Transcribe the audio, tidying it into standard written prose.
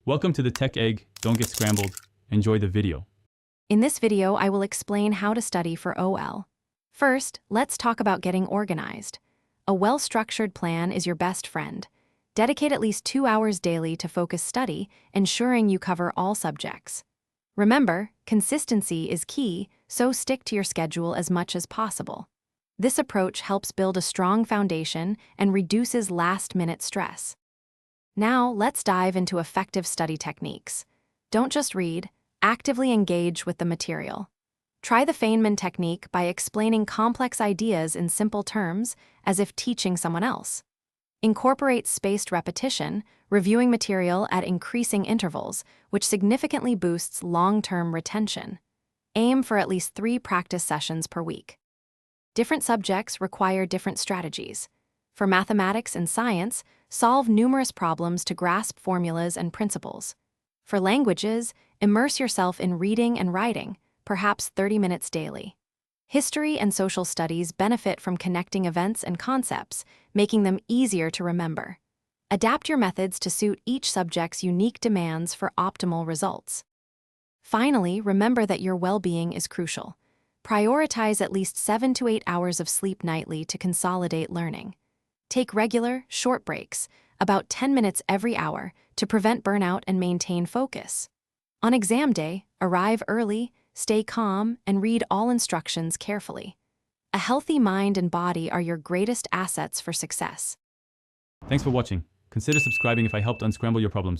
Welcome to the Tech Egg. Don't get scrambled. Enjoy the video. In this video, I will explain how to study for OL. First, let's talk about getting organized. A well-structured plan is your best friend. Dedicate at least 2 hours daily to focus study, ensuring you cover all subjects. Remember, consistency is key, so stick to your schedule as much as possible. This approach helps build a strong foundation and reduces last-minute stress. Now, let's dive into effective study techniques. Don't just read, actively engage with the material. Try the Feynman technique by explaining complex ideas in simple terms, as if teaching someone else. Incorporate spaced repetition, reviewing material at increasing intervals, which significantly boosts long-term retention. Aim for at least 3 practice sessions per week. Different subjects require different strategies. For mathematics and science, solve numerous problems to grasp formulas and principles. For languages, immerse yourself in reading and writing, perhaps 30 minutes daily. History and social studies benefit from connecting events and concepts, making them easier to remember. Adapt your methods to suit each subject's unique demands for optimal results. Finally, remember that your well-being is crucial. Prioritize at least 7 to 8 hours of sleep nightly to consolidate learning. Take regular, short breaks, about 10 minutes every hour, to prevent burnout and maintain focus. On exam day, arrive early, stay calm, and read all instructions carefully. A healthy mind and body are your greatest assets for success. Thanks for watching. Consider subscribing if I helped unscramble your problems.